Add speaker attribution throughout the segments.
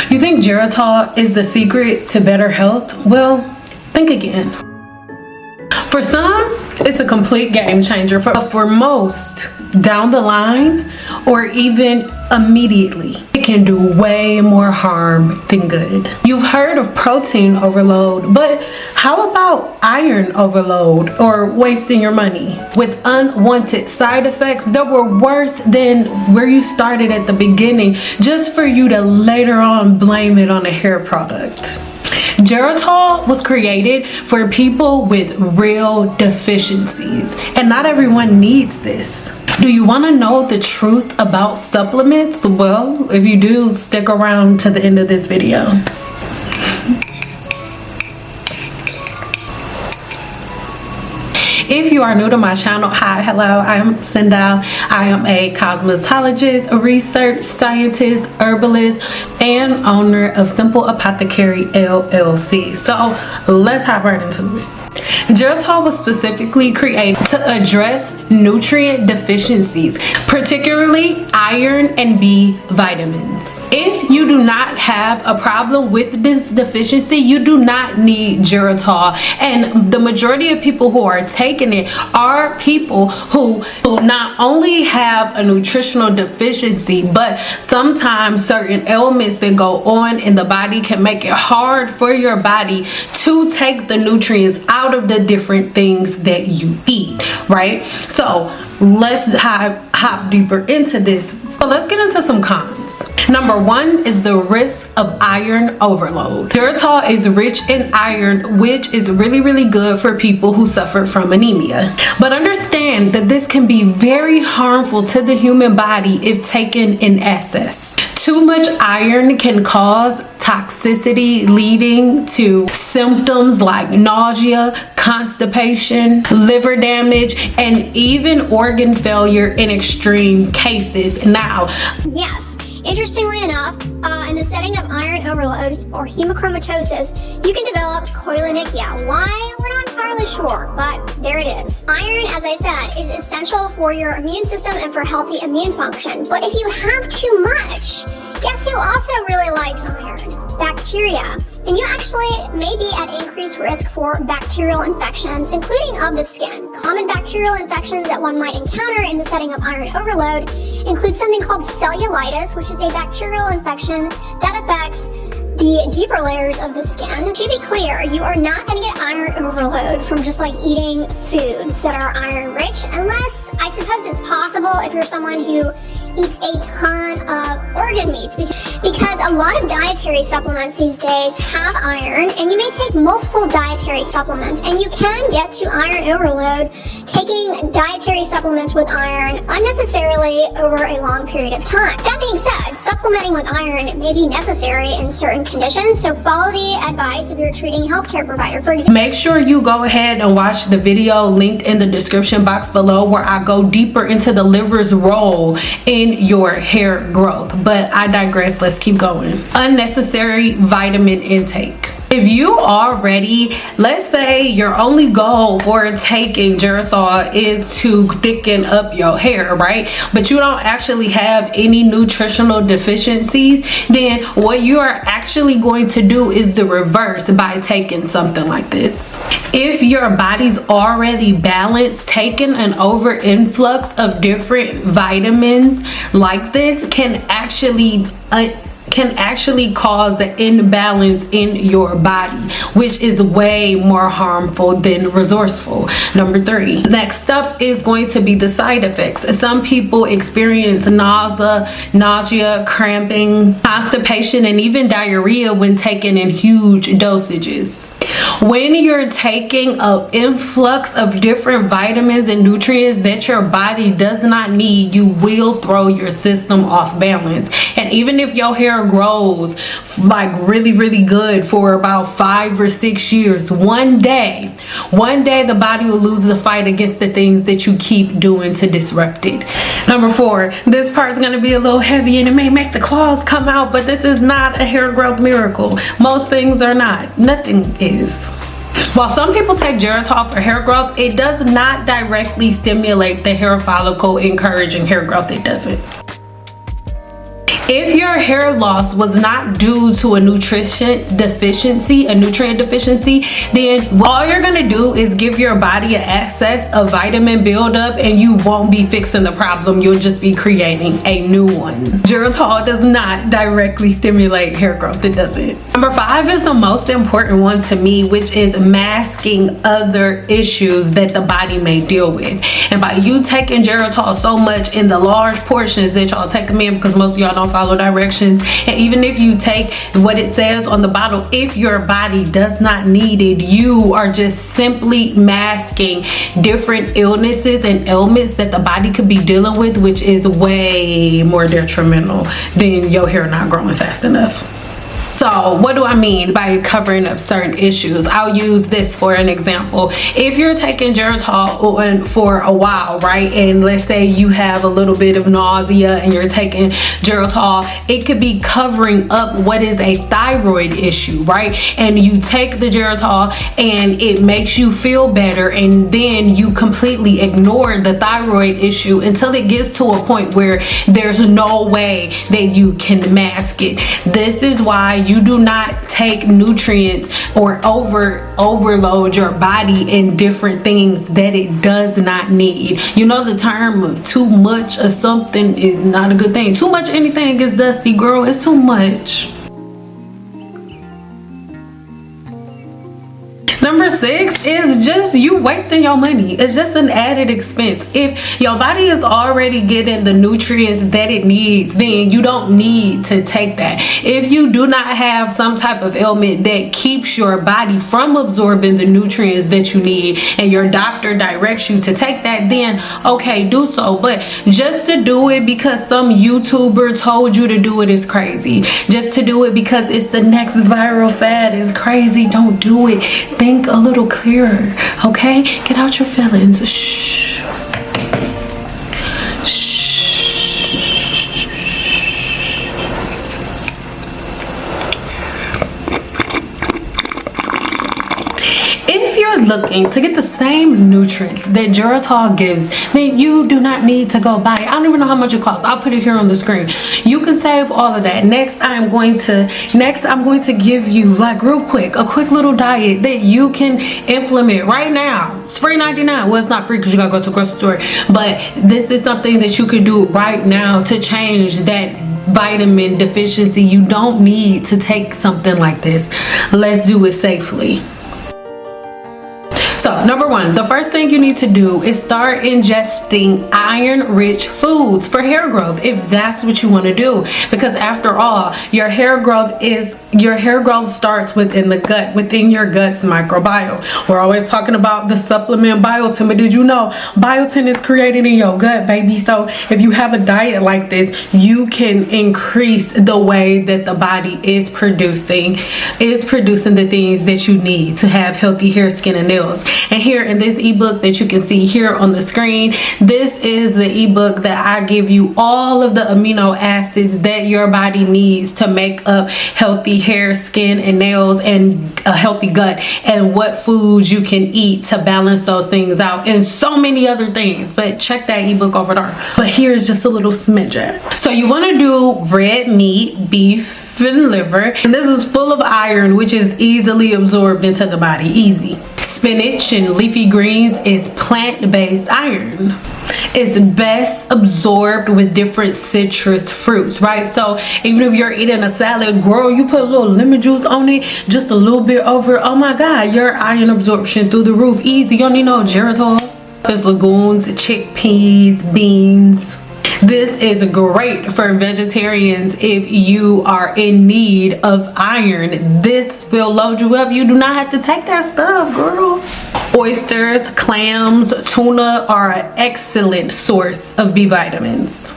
Speaker 1: You think Geritol is the secret to better health? Well, think again. For some, it's a complete game changer, but for most, down the line or even immediately, it can do way more harm than good. You've heard of protein overload, but how about iron overload or wasting your money with unwanted side effects that were worse than where you started at the beginning, just for you to later on blame it on a hair product? Geritol was created for people with real deficiencies, and not everyone needs this. Do you want to know the truth about supplements? Well, if you do, stick around to the end of this video. If you are new to my channel, hi, hello, I am Sindal. I am a cosmetologist, a research scientist, herbalist, and owner of Simple Apothecary LLC. So let's hop right into it. Geritol was specifically created to address nutrient deficiencies, particularly iron and B vitamins. If you do not have a problem with this deficiency, you do not need Geritol. And the majority of people who are taking it are people who not only have a nutritional deficiency, but sometimes certain ailments that go on in the body can make it hard for your body to take the nutrients out of the different things that you eat, right? So let's hop deeper into this. But let's get into some cons. Number one is the risk of iron overload. Geritol is rich in iron, which is really good for people who suffer from anemia. But understand that this can be very harmful to the human body if taken in excess. Too much iron can cause toxicity, leading to symptoms like nausea, constipation, liver damage, and even organ failure in extreme cases. Now,
Speaker 2: yes, interestingly enough, in the setting of iron overload or hemochromatosis, you can develop koilonychia. Why? We're not entirely sure, but there it is. Iron, as I said, is essential for your immune system and for healthy immune function. But if you have too much, guess who also really likes iron? Bacteria. And you actually may be at increased risk for bacterial infections, including of the skin. Common bacterial infections that one might encounter in the setting of iron overload include something called cellulitis, which is a bacterial infection that affects the deeper layers of the skin. To be clear, you are not going to get iron overload from just like eating foods that are iron rich, unless I suppose it's possible if you're someone who eats a ton of organ meats, because a lot of dietary supplements these days have iron, and you may take multiple dietary supplements, and you can get to iron overload taking dietary supplements with iron unnecessarily over a long period of time. That being said, supplementing with iron may be necessary in certain conditions, so follow the advice of your treating healthcare provider. For example,
Speaker 1: make sure you go ahead and watch the video linked in the description box below, where I go deeper into the liver's role in your hair growth. But I digress. Let's keep going. Unnecessary vitamin intake. If you already, let's say your only goal for taking Geritol is to thicken up your hair, right? But you don't actually have any nutritional deficiencies, then what you are actually going to do is the reverse by taking something like this. If your body's already balanced, taking an over influx of different vitamins like this can actually cause an imbalance in your body, which is way more harmful than resourceful. Number three, next up is going to be the side effects. Some people experience nausea, cramping, constipation, and even diarrhea when taken in huge dosages. When you're taking an influx of different vitamins and nutrients that your body does not need, you will throw your system off balance. And even if your hair grows like really good for about 5 or 6 years, one day the body will lose the fight against the things that you keep doing to disrupt it. Number four, this part's going to be a little heavy and it may make the claws come out, but this is not a hair growth miracle. Most things are not. Nothing is. While some people take Geritol for hair growth, it does not directly stimulate the hair follicle, encouraging hair growth. It doesn't. If your hair loss was not due to a nutrient deficiency, then all you're gonna do is give your body an excess of vitamin buildup, and you won't be fixing the problem. You'll just be creating a new one. Geritol does not directly stimulate hair growth. It doesn't. Number 5 is the most important one to me, which is masking other issues that the body may deal with. And by you taking Geritol so much in the large portions that y'all take them in, because most of y'all don't follow directions, and even if you take what it says on the bottle, if your body does not need it, you are just simply masking different illnesses and ailments that the body could be dealing with, which is way more detrimental than your hair not growing fast enough. So what do I mean by covering up certain issues? I'll use this for an example. If you're taking Geritol for a while, right, and let's say you have a little bit of nausea and you're taking Geritol, it could be covering up what is a thyroid issue, right? And you take the Geritol and it makes you feel better, and then you completely ignore the thyroid issue until it gets to a point where there's no way that you can mask it. This is why you do not take nutrients or overload your body in different things that it does not need. You know the term of too much of something is not a good thing. Too much anything is dusty, girl. It's too much. Number 6 is just you wasting your money. It's just an added expense. If your body is already getting the nutrients that it needs, then you don't need to take that. If you do not have some type of ailment that keeps your body from absorbing the nutrients that you need, and your doctor directs you to take that, then okay, do so. But just to do it because some YouTuber told you to do it is crazy. Just to do it because it's the next viral fad is crazy. Don't do it. Think a little clearer, okay? Get out your feelings. Shh. If you're looking to get the same nutrients that Geritol gives, then you do not need to go buy it. I don't even know how much it costs. I'll put it here on the screen. You can save all of that. Next, I'm going to give you, like, real quick, a quick little diet that you can implement right now. It's free 99. Well, it's not free because you gotta go to a grocery store, but this is something that you could do right now to change that vitamin deficiency. You don't need to take something like this. Let's do it safely. So number 1, the first thing you need to do is start ingesting iron-rich foods for hair growth, if that's what you want to do. Because after all, your hair growth starts within the gut, within your gut's microbiome. We're always talking about the supplement biotin, but did you know biotin is created in your gut, baby? So if you have a diet like this, you can increase the way that the body is producing the things that you need to have healthy hair, skin, and nails. And here in this ebook that you can see here on the screen, this is the ebook that I give you all of the amino acids that your body needs to make up healthy hair, skin, and nails, and a healthy gut, and what foods you can eat to balance those things out, and so many other things. But check that ebook over there. But here's just a little smidgen. So you want to do red meat, beef, and liver, and this is full of iron, which is easily absorbed into the body. Easy. Spinach and leafy greens is plant-based iron. It's best absorbed with different citrus fruits, right? So even if you're eating a salad, girl, you put a little lemon juice on it, just a little bit over, oh my god, your iron absorption through the roof. Easy. You don't need no Geritol. There's legumes, chickpeas, beans. This is great for vegetarians if you are in need of iron. This will load you up. You do not have to take that stuff, girl. Oysters, clams, tuna are an excellent source of B vitamins.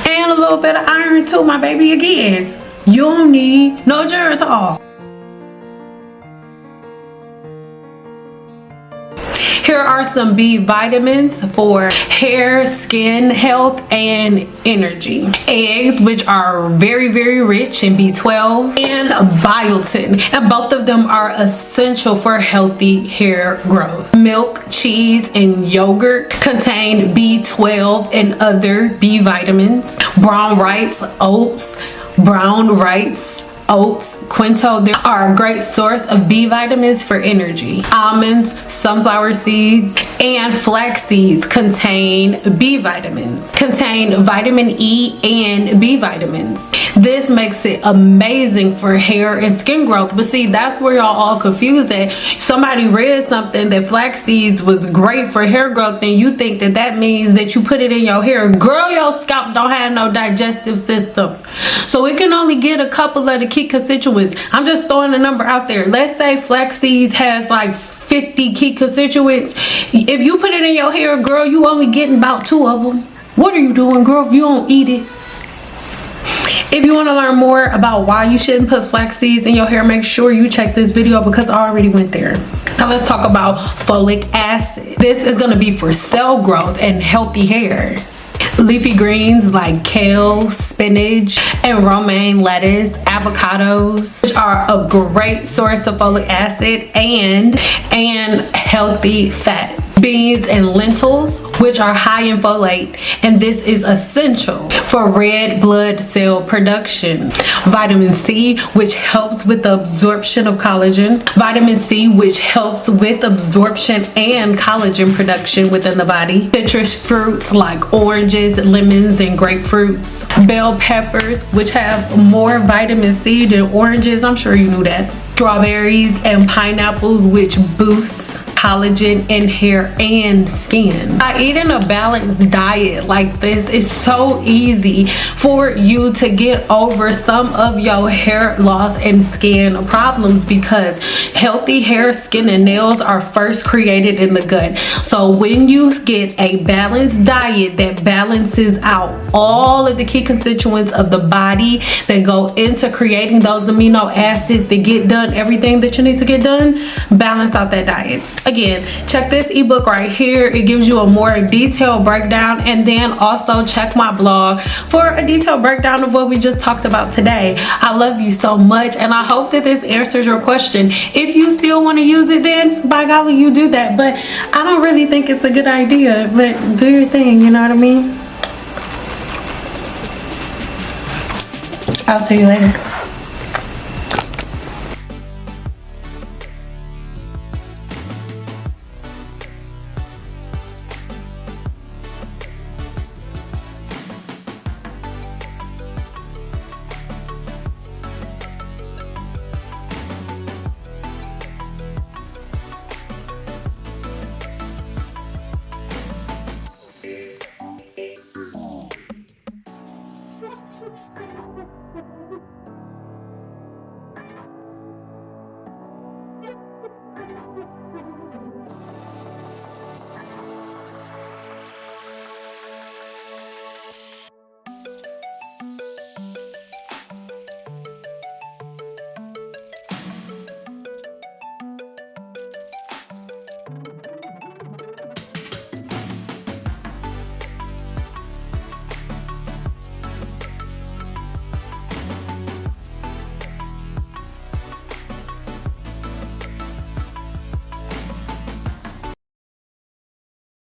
Speaker 1: And a little bit of iron too, my baby. Again, you don't need no Geritol. Here are some B vitamins for hair, skin health, and energy. Eggs, which are very, very rich in B12, and biotin, and both of them are essential for healthy hair growth. Milk, cheese, and yogurt contain B12 and other B vitamins. Brown rice, oats, quinto, they are a great source of B vitamins for energy. Almonds, sunflower seeds, and flax seeds contain B vitamins, contain vitamin E and B vitamins. This makes it amazing for hair and skin growth. But see, that's where y'all all confused at. Somebody read something that flax seeds was great for hair growth, and you think that that means that you put it in your hair. Girl, your scalp don't have no digestive system, so it can only get a couple of the key constituents. I'm just throwing a number out there. Let's say flax seeds has like 50 key constituents. If you put it in your hair, girl, you only getting about 2 of them. What are you doing, girl, if you don't eat it? If you want to learn more about why you shouldn't put flax seeds in your hair, make sure you check this video because I already went there. Now let's talk about folic acid. This is going to be for cell growth and healthy hair. Leafy greens like kale, spinach, and romaine lettuce, avocados, which are a great source of folic acid and healthy fats. Beans and lentils, which are high in folate, and this is essential for red blood cell production. Vitamin C, which helps with the absorption of collagen. Vitamin C, which helps with absorption and collagen production within the body. Citrus fruits like oranges, lemons, and grapefruits. Bell peppers, which have more vitamin C than oranges. I'm sure you knew that. Strawberries and pineapples, which boosts collagen in hair and skin. By eating a balanced diet like this, it's so easy for you to get over some of your hair loss and skin problems, because healthy hair, skin, and nails are first created in the gut. So when you get a balanced diet that balances out all of the key constituents of the body that go into creating those amino acids that get done everything that you need to get done, balance out that diet. Again, check this ebook right here. It gives you a more detailed breakdown, and then also check my blog for a detailed breakdown of what we just talked about today. I love you so much, and I hope that this answers your question. If you still want to use it, then by golly, you do that. But I don't really think it's a good idea, but do your thing, you know what I mean? I'll see you later.